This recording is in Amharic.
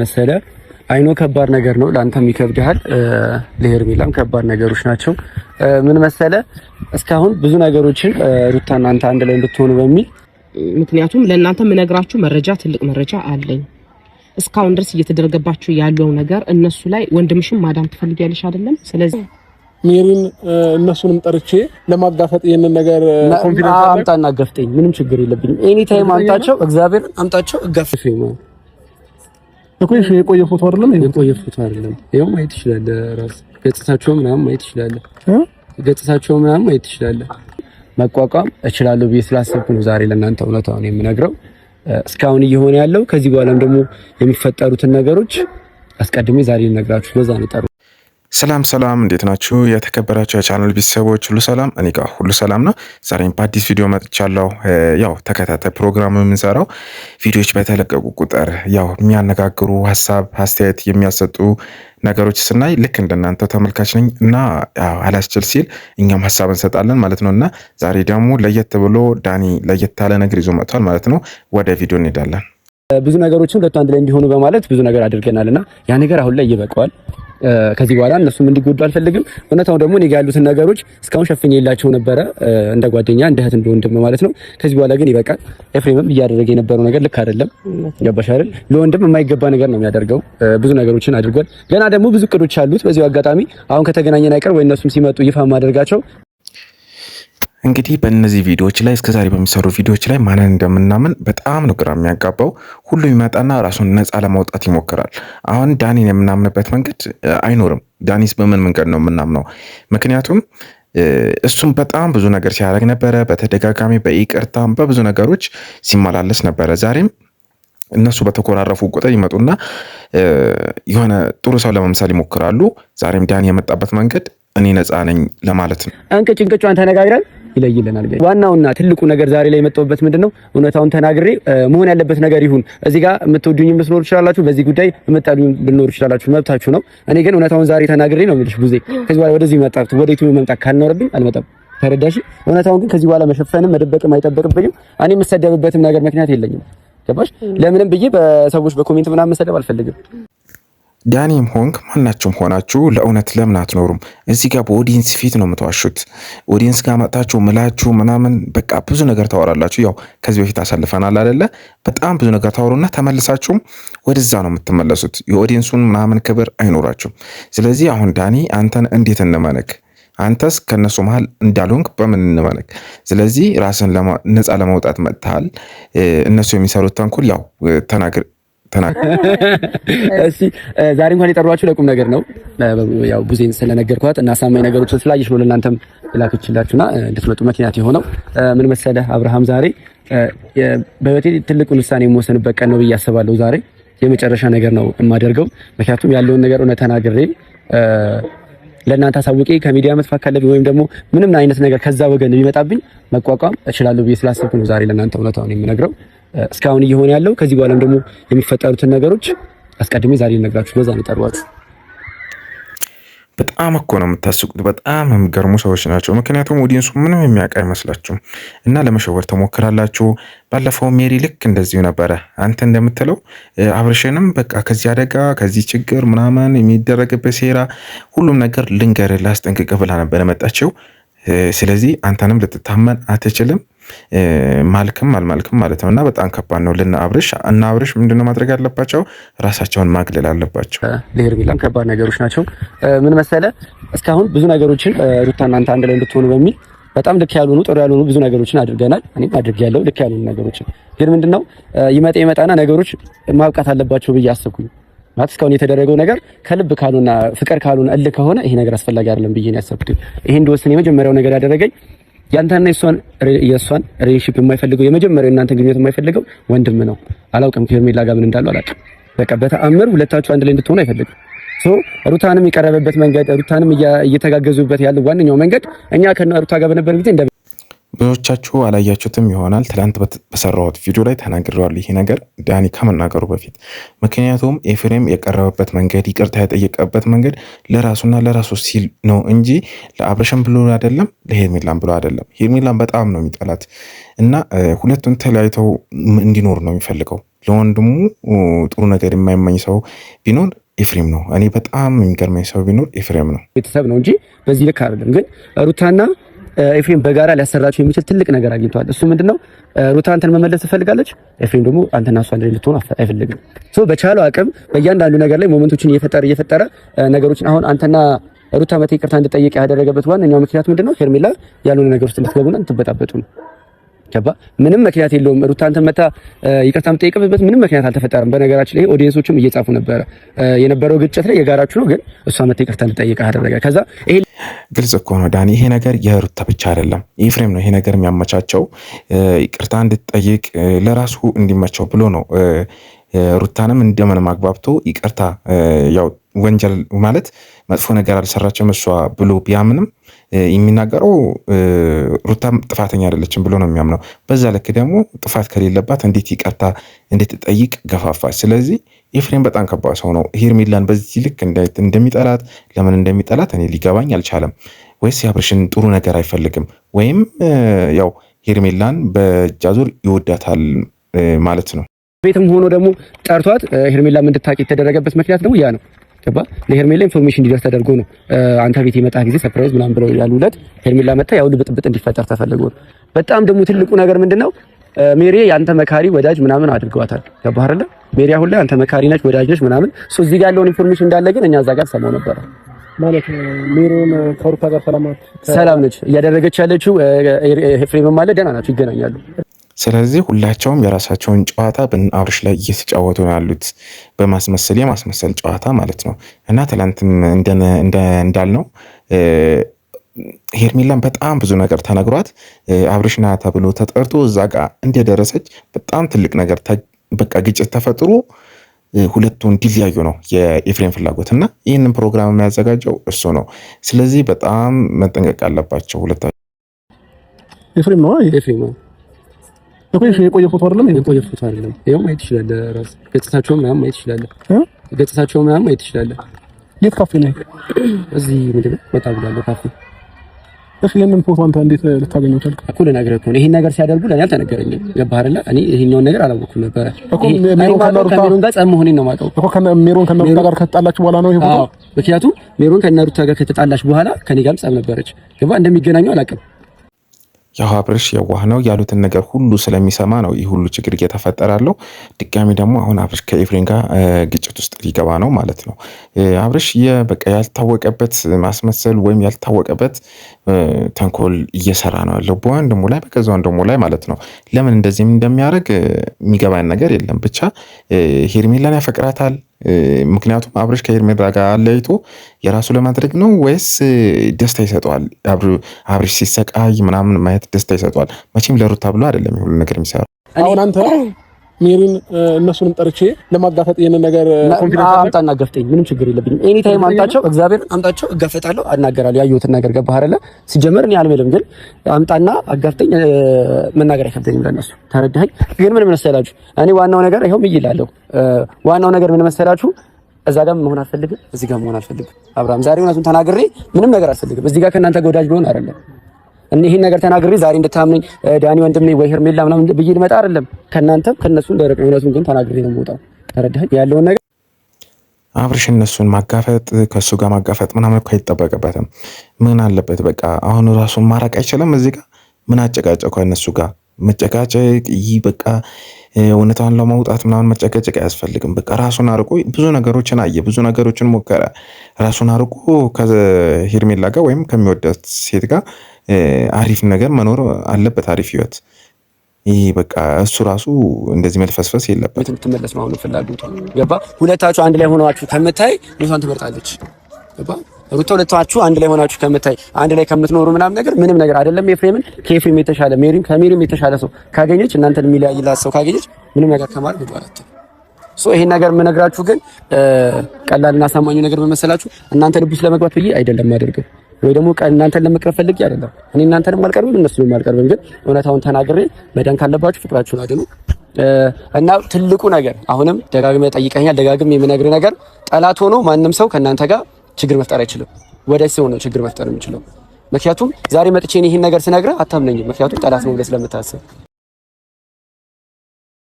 መሰለ አይኖ ከባድ ነገር ነው ላንተም ይከብዳል ለሄርሜላም ከባድ ነገሮች ናቸው ምን መሰለ እስካሁን ብዙ ነገሮችን ሩታና አንተ አንድ ላይ እንድትሆኑ በሚል ምክንያቱም ለእናንተ ምነግራችሁ መረጃ ትልቅ መረጃ አለኝ እስካሁን ድረስ እየተደረገባችሁ ያለው ነገር እነሱ ላይ ወንድምሽም ማዳም ትፈልጊያለሽ አይደለም ስለዚህ ሜሪን እነሱንም ጠርቼ ለማጋፈጥ ይሄንን ነገር ኮንፊደንስ አምጣና ገፍተኝ ምንም ችግር የለብኝም ኤኒ ታይም አምጣቸው እግዚአብሔር አምጣቸው እጋፍፈኝ ነው እኮ እሺ የቆየ ፎቶ አይደለም የቆየ ፎቶ አይደለም ይሄው ማየት ይችላል ራስ ገጽታቸው ምናምን ማየት ይችላል ገጽታቸው ምናምን ማየት ይችላል መቋቋም እችላለሁ ብዬ ስላሰብኩ ነው ዛሬ ለእናንተ እውነታውን የምነግረው እስካሁን እየሆነ ያለው ከዚህ በኋላም ደግሞ የሚፈጠሩትን ነገሮች አስቀድሜ ዛሬ ልነግራችሁ በዛ ነው ጠሩ ሰላም እንዴት ናችሁ የተከበራችሁ የቻናል ቤተሰቦች ሁሉ ሰላም እኔ ጋር ሁሉ ሰላም ነው ዛሬም በአዲስ ቪዲዮ መጥቻለሁ ያው ተከታታይ ፕሮግራም የምንሰራው ቪዲዮዎች በተለቀቁ ቁጥር ያው የሚያነጋግሩ ሐሳብ አስተያየት የሚያሰጡ ነገሮች ስናይ ልክ እንደናንተ ተመልካች ነኝ እና አላስችል ሲል እኛም ሐሳብ እንሰጣለን ማለት ነውና ዛሬ ደግሞ ለየት ብሎ ዳኒ ለየት ያለ ነገር ይዞ መጥቷል ማለት ነው ወደ ቪዲዮ እንሄዳለን ብዙ ነገሮችን ሁለቱ አንድ ላይ እንዲሆኑ በማለት ብዙ ነገር አድርገናልና ያ ነገር አሁን ላይ ይበቃዋል ከዚህ በኋላ እነሱም እንዲጎዱ አልፈልግም እውነታው ደግሞ እኔ ጋር ያሉትን ነገሮች እስካሁን ሸፍኜላቸው ነበረ እንደ ጓደኛ እንደ እህት እንደ ወንድም ማለት ነው ከዚህ በኋላ ግን ይበቃል ኤፍሬምም እያደረገ የነበረው ነገር ልክ አይደለም ገባሽ አይደል ለወንድም የማይገባ ነገር ነው የሚያደርገው ብዙ ነገሮችን አድርጓል ገና ደግሞ ብዙ እቅዶች አሉት በዚህ አጋጣሚ አሁን ከተገናኘን አይቀር ወይ እነሱም ሲመጡ ይፋ ማድረጋቸው እንግዲህ በእነዚህ ቪዲዮዎች ላይ እስከዛሬ በሚሰሩ ቪዲዮዎች ላይ ማንን እንደምናምን በጣም ነው ግራ የሚያጋባው ሁሉ ይመጣና ራሱን ነፃ ለማውጣት ይሞክራል አሁን ዳኒን የምናምንበት መንገድ አይኖርም ዳኒስ በምን መንገድ ነው የምናምነው ምክንያቱም እሱም በጣም ብዙ ነገር ሲያደርግ ነበረ በተደጋጋሚ በይቅርታም በብዙ ነገሮች ሲመላለስ ነበረ ዛሬም እነሱ በተኮራረፉ ቁጥር ይመጡና የሆነ ጥሩ ሰው ለመምሰል ይሞክራሉ ዛሬም ዳኒ የመጣበት መንገድ እኔ ነፃ ነኝ ለማለት ነው እንቅጭንቅጫን ተነጋግረን ይለይልናል ዋናውና ትልቁ ነገር ዛሬ ላይ የመጣውበት ምንድነው እውነታውን ተናግሬ መሆን ያለበት ነገር ይሁን እዚህ ጋር የምትወዱኝ መስሎር ይችላልላችሁ በዚህ ጉዳይ የምትጣሉኝ ልኖር ይችላልላችሁ መብታችሁ ነው እኔ ግን እውነታውን ዛሬ ተናግሬ ነው የምልሽ ቡዜ ከዚህ በኋላ ወደዚህ መጣጣት ወደ ዩቲዩብ መምጣት ካልኖርብኝ አልመጣም ተረዳሽ እውነታውን ግን ከዚህ በኋላ መሸፈንም መደበቅም አይጠበቅብኝም እኔ የምሰደብበትም ነገር ምክንያት የለኝም ገባሽ ለምንም ብዬ በሰዎች በኮሜንት ምናምን መሰደብ አልፈልግም ዳኒም ሆንክ ማናችሁም ሆናችሁ ለእውነት ለምን አትኖሩም እዚህ ጋር በኦዲየንስ ፊት ነው የምትዋሹት ኦዲየንስ ጋር መጣችሁ ምላችሁ ምናምን በቃ ብዙ ነገር ታወራላችሁ ያው ከዚህ በፊት አሳልፈናል አይደለ በጣም ብዙ ነገር ታወሩና ተመልሳችሁም ወደዛ ነው የምትመለሱት የኦዲየንሱን ምናምን ክብር አይኖራችሁም ስለዚህ አሁን ዳኒ አንተን እንዴት እንመነክ አንተስ ከነሱ መሃል እንዳልሆንክ በምን እንመነክ ስለዚህ ራስን ነፃ ለማውጣት መጥተሃል እነሱ የሚሰሩት ተንኮል ያው ተናግር እሺ ዛሬ እንኳን የጠሯችሁ ለቁም ነገር ነው ያው ቡዜን ስለነገርኳት እና ሳማኝ ነገሮችን ስላየሽ ነው ለእናንተም ላክችላችሁና እንድትመጡ ምክንያት የሆነው ምን መሰለህ አብርሃም ዛሬ በህይወቴ ትልቁን ውሳኔ የምወስንበት ቀን ነው ብዬ አስባለሁ ዛሬ የመጨረሻ ነገር ነው የማደርገው ምክንያቱም ያለውን ነገር እውነት ተናግሬ ለእናንተ አሳውቄ ከሚዲያ መጥፋት ካለብኝ ወይም ደግሞ ምንም አይነት ነገር ከዛ ወገን ቢመጣብኝ መቋቋም እችላለሁ ብዬ ስላሰብኩ ነው ዛሬ ለእናንተ እውነታውን የምነግረው እስካሁን እየሆነ ያለው ከዚህ በኋላም ደግሞ የሚፈጠሩትን ነገሮች አስቀድሜ ዛሬ ልነግራችሁ በዛ ነው ጠሯችሁ በጣም እኮ ነው የምታስቁት በጣም የሚገርሙ ሰዎች ናቸው ምክንያቱም ኦዲየንሱ ምንም የሚያውቅ አይመስላችሁም እና ለመሸወር ተሞክራላችሁ ባለፈው ሜሪ ልክ እንደዚሁ ነበረ አንተ እንደምትለው አብርሽንም በቃ ከዚህ አደጋ ከዚህ ችግር ምናምን የሚደረግበት ሴራ ሁሉም ነገር ልንገር ላስጠንቅቅ ብላ ነበር መጣችው ስለዚህ አንተንም ልትታመን አትችልም ማልክም አልማልክም ማለት ነውና በጣም ከባድ ነው ለአብርሽ ምንድነው ማድረግ ያለባቸው ራሳቸውን ማግለል አለባቸው ለሄርሜላም ከባድ ነገሮች ናቸው ምን መሰለ እስካሁን ብዙ ነገሮችን ሩታና አንተ አንድ ላይ እንድትሆኑ በሚል በጣም ልክ ያልሆኑ ጥሩ ያልሆኑ ብዙ ነገሮችን አድርገናል እኔም አድርጌያለሁ ልክ ያልሆኑ ነገሮችን ግን ምንድነው ይመጣና ነገሮች ማብቃት አለባቸው ብዬ አሰብኩኝ ማለት እስካሁን የተደረገው ነገር ከልብ ካሉና ፍቅር ካሉና እልህ ከሆነ ይሄ ነገር አስፈላጊ አይደለም ብዬ ነው ያሰብኩት ይሄ እንደወሰነ የመጀመሪያው ነገር ያደረገኝ ያንተና የሷን ሪሌሽንሺፕ የማይፈልገው የመጀመሪያው እናንተ ግንኙነት የማይፈልገው ወንድም ነው አላውቅም ከሄርሜላ ጋር ምን እንዳለው አላውቅም በቃ በተአምር ሁለታችሁ አንድ ላይ እንድትሆኑ አይፈልግም ሩታንም የቀረበበት መንገድ ሩታንም እየተጋገዙበት ያለው ዋነኛው መንገድ እኛ ከሩታ ጋር በነበር ጊዜ እንደ ብዙዎቻችሁ አላያችሁትም ይሆናል ትላንት በሰራሁት ቪዲዮ ላይ ተናግሬዋለሁ ይሄ ነገር ዳኒ ከመናገሩ በፊት ምክንያቱም ኤፍሬም የቀረበበት መንገድ ይቅርታ የጠየቀበት መንገድ ለራሱና ለራሱ ሲል ነው እንጂ ለአብርሽም ብሎ አይደለም ለሄርሜላም ብሎ አይደለም ሄርሜላም በጣም ነው የሚጠላት እና ሁለቱን ተለያይተው እንዲኖር ነው የሚፈልገው ለወንድሙ ጥሩ ነገር የማይመኝ ሰው ቢኖር ኤፍሬም ነው። እኔ በጣም የሚገርመኝ ሰው ቢኖር ኤፍሬም ነው። ቤተሰብ ነው እንጂ በዚህ ልክ አይደለም። ግን ሩታና ኤፍሬም በጋራ ሊያሰራቸው የሚችል ትልቅ ነገር አግኝተዋል። እሱ ምንድነው ሩታ አንተን መመለስ ትፈልጋለች፣ ኤፍሬም ደግሞ አንተና እሷ አንድ ላይ ልትሆን አይፈልግም። በቻለው አቅም በእያንዳንዱ ነገር ላይ ሞመንቶችን እየፈጠረ ነገሮችን አሁን አንተና ሩታ መተ ይቅርታ እንድጠይቅ ያደረገበት ዋነኛው ምክንያት ምንድነው ሄርሜላ ያልሆነ ነገር ውስጥ እንድትገቡና እንድትበጣበጡ ነው። ገባ? ምንም ምክንያት የለውም። ሩታ አንተን መታ ይቅርታ የምትጠይቅበት ምንም ምክንያት አልተፈጠረም። በነገራችን ላይ ኦዲየንሶችም እየጻፉ ነበረ የነበረው ግጭት ላይ የጋራችሁ ነው፣ ግን እሷ መታ ይቅርታ እንድጠይቅ ያደረገ ከዛ ይሄ ግልጽ እኮ ነው ዳኒ። ይሄ ነገር የሩታ ብቻ አይደለም፣ ኤፍሬም ነው ይሄ ነገር የሚያመቻቸው። ይቅርታ እንድትጠይቅ ለራሱ እንዲመቸው ብሎ ነው ሩታንም እንደምንም አግባብቶ ይቅርታ ያው ወንጀል ማለት መጥፎ ነገር አልሰራችም እሷ ብሎ ቢያምንም የሚናገረው ሩታም ጥፋተኛ አይደለችም ብሎ ነው የሚያምነው። በዛ ልክ ደግሞ ጥፋት ከሌለባት እንዴት ይቅርታ እንድትጠይቅ ገፋፋች። ስለዚህ ኤፍሬም በጣም ከባድ ሰው ነው። ሄርሜላን በዚህ ልክ እንደሚጠላት ለምን እንደሚጠላት እኔ ሊገባኝ አልቻለም። ወይስ የአብርሽን ጥሩ ነገር አይፈልግም ወይም ያው ሄርሜላን በእጃዙር ይወዳታል ማለት ነው። ቤትም ሆኖ ደግሞ ጠርቷት ሄርሜላም እንድታቂ የተደረገበት ምክንያት ደግሞ ያ ነው። ገባ? ለሄርሜላ ኢንፎርሜሽን እንዲደርስ ተደርጎ ነው። አንተ ቤት የመጣ ጊዜ ሰርፕራይዝ ምናምን ብለው ያሉለት ሄርሜላ መጣ፣ ያው ብጥብጥ እንዲፈጠር ተፈልጎ ነው። በጣም ደግሞ ትልቁ ነገር ምንድነው ሜሪ ያንተ መካሪ ወዳጅ ምናምን አድርገዋታል። ገባህ አይደለ? ሜሪ አሁን ላይ አንተ መካሪ ነች ወዳጅ ነች ምናምን እዚህ ጋር ያለውን ኢንፎርሜሽን እንዳለ ግን እኛ እዛ ጋር ሰማው ነበር ማለት ሜሪን ከሩታ ጋር ሰላም ነች እያደረገች ያለችው። ኤፍሬም ማለት ደህና ናቸው፣ ይገናኛሉ። ስለዚህ ሁላቸውም የራሳቸውን ጨዋታ በአብርሽ ላይ እየተጫወቱ ነው ያሉት፣ የማስመሰል ጨዋታ ማለት ነው። እና ትላንትም እንዳልነው ሄርሜላን በጣም ብዙ ነገር ተነግሯት አብርሽ ና ተብሎ ተጠርቶ እዛ ጋር እንደደረሰች በጣም ትልቅ ነገር በቃ ግጭት ተፈጥሮ ሁለቱ እንዲለያዩ ነው የኤፍሬም ፍላጎት እና ይህንን ፕሮግራም የሚያዘጋጀው እሱ ነው። ስለዚህ በጣም መጠንቀቅ አለባቸው ሁለታቸው። ኤፍሬም ነው የቆየ ፎቶ አይደለም፣ የቆየ ፎቶ አይደለም። ይሄው ማየት ይችላል። ራስ ገጽታቸው ምናምን ማየት ይችላል። ገጽታቸው ምናምን ማየት ይችላል። የት ካፌ ነው? እዚህ ምንድን ነው ወጣ ብላለሁ ካፌ። እሺ የምን ፎቶ አንተ እንዴት ልታገኘው ቻልክ? እኮ ልነግርህ እኮ ነው። ይሄን ነገር ሲያደርጉ ለኔ አልተነገረኝም። ገባህ አይደለ? እኔ ይሄኛውን ነገር አላወኩም ነበር እኮ ሜሮን ጋር ጸም መሆኔን ነው የማውቀው እኮ ሜሮን ከነሩታ ጋር ከተጣላችሁ በኋላ ነው ይሄ ፎቶ። ምክንያቱም ሜሮን ከነሩታ ጋር ከተጣላች በኋላ ከኔ ጋርም ጸም ነበረች። ገባህ? እንደሚገናኙ አላውቅም። ያው አብርሽ የዋህ ነው ያሉትን ነገር ሁሉ ስለሚሰማ ነው ይህ ሁሉ ችግር እየተፈጠራለው። ድጋሚ ደግሞ አሁን አብርሽ ከኤፍሬም ጋር ግጭት ውስጥ ሊገባ ነው ማለት ነው። አብርሽ በቃ ያልታወቀበት ማስመሰል ወይም ያልታወቀበት ተንኮል እየሰራ ነው ያለው በወንድሙ ላይ በገዛ ወንድሙ ላይ ማለት ነው። ለምን እንደዚህም እንደሚያደርግ የሚገባን ነገር የለም። ብቻ ሄርሜላን ያፈቅራታል። ምክንያቱም አብርሽ ከሄርሜላ ጋር አለያይቶ የራሱ ለማድረግ ነው ወይስ ደስታ ይሰጠዋል? አብርሽ ሲሰቃይ ምናምን ማየት ደስታ ይሰጠዋል? መቼም ለሩታ ብሎ አይደለም ሁሉ ነገር የሚሰራው። አሁን አንተ ሜሪን እነሱንም ጠርቼ ለማጋፈጥ ይሄንን ነገር ኮንፊደንስ አምጣና ገፍተኝ፣ ምንም ችግር የለብኝም። ኤኒ ታይም አምጣቸው፣ እግዚአብሔር አምጣቸው፣ እጋፈጣለሁ፣ አናገራለሁ። ያየሁትን ነገር ገባህ አይደለ? ሲጀመር እኔ አልመልም፣ ግን አምጣና አጋፍጠኝ። መናገር አይከብደኝም ለነሱ። ተረዳኸኝ? ግን ምን መሰላችሁ እኔ ዋናው ነገር ይሄው ይይላለሁ። ዋናው ነገር ምን መሰላችሁ እዛ ጋር መሆን አልፈልግም፣ እዚህ ጋር መሆን አልፈልግም። አብርሃም ዛሬ እውነቱን ተናግሬ ምንም ነገር አልፈልግም። እዚህ ጋር ከእናንተ ወዳጅ ብሆን አይደለም ይሄን ነገር ተናግሬ ዛሬ እንድታምነኝ ዳኒ ወንድሜ ወይ ሄርሜላ ምናምን ብዬ ልመጣ አይደለም። ከእናንተም ከነሱም ደረቅ እውነቱን ግን ተናግሬ ነው የምወጣው። ተረዳኸኝ? ያለውን ነገር አብርሽ እነሱን ማጋፈጥ ከሱ ጋር ማጋፈጥ ምናምን እኮ አይጠበቅበትም። ምን አለበት በቃ አሁን ራሱን ማራቅ አይችልም። እዚህ ጋር ምን አጨቃጨቀው? ከእነሱ ጋር መጨቃጨቅ ይህ በቃ እውነታውን ለማውጣት ምናምን መጨቃጨቅ አያስፈልግም። በቃ ራሱን አርቆ ብዙ ነገሮችን አየ፣ ብዙ ነገሮችን ሞከረ። ራሱን አርቆ ከሄርሜላ ጋር ወይም ከሚወዳት ሴት ጋር አሪፍ ነገር መኖር አለበት፣ አሪፍ ህይወት። ይህ በቃ እሱ ራሱ እንደዚህ መልፈስፈስ የለበትም። ትመለስ ነው አሁን ፍላጎቱ። ገባ? ሁለታችሁ አንድ ላይ ሆናችሁ ከምታይ ሩታን ትመርጣለች። ገባ? ሩታ ሁለታችሁ አንድ ላይ ሆናችሁ ከምታይ አንድ ላይ ከምትኖሩ ምናምን ነገር ምንም ነገር አይደለም። ኤፍሬምን ከኤፍሬም የተሻለ ሜሪም ከሜሪም የተሻለ ሰው ካገኘች እናንተን የሚለያይላት ሰው ካገኘች ምንም ነገር ከማድረግ ወጣላት። ይሄን ነገር የምነግራችሁ ግን ቀላልና አሳማኝ ነገር በመሰላችሁ እናንተ ልብ ውስጥ ለመግባት ብዬ አይደለም ማደርገው ወይ ደግሞ እናንተን ለመቅረብ ፈልጌ አይደለም። እኔ እናንተንም አልቀርብም እነሱንም አልቀርብም። ግን እውነታውን ተናግሬ መዳን ካለባችሁ ፍቅራችሁን አድኑ እና ትልቁ ነገር አሁንም ደጋግሜ ጠይቀኛል። ደጋግሜ የምነግርህ ነገር ጠላት ሆኖ ማንም ሰው ከእናንተ ጋር ችግር መፍጠር አይችልም። ወዳጅ ሰው ነው ችግር መፍጠር የሚችለው። ምክንያቱም ዛሬ መጥቼ ይሄን ነገር ስነግርህ አታምነኝም። ምክንያቱም ጠላት ነው ብለህ ስለምታስብ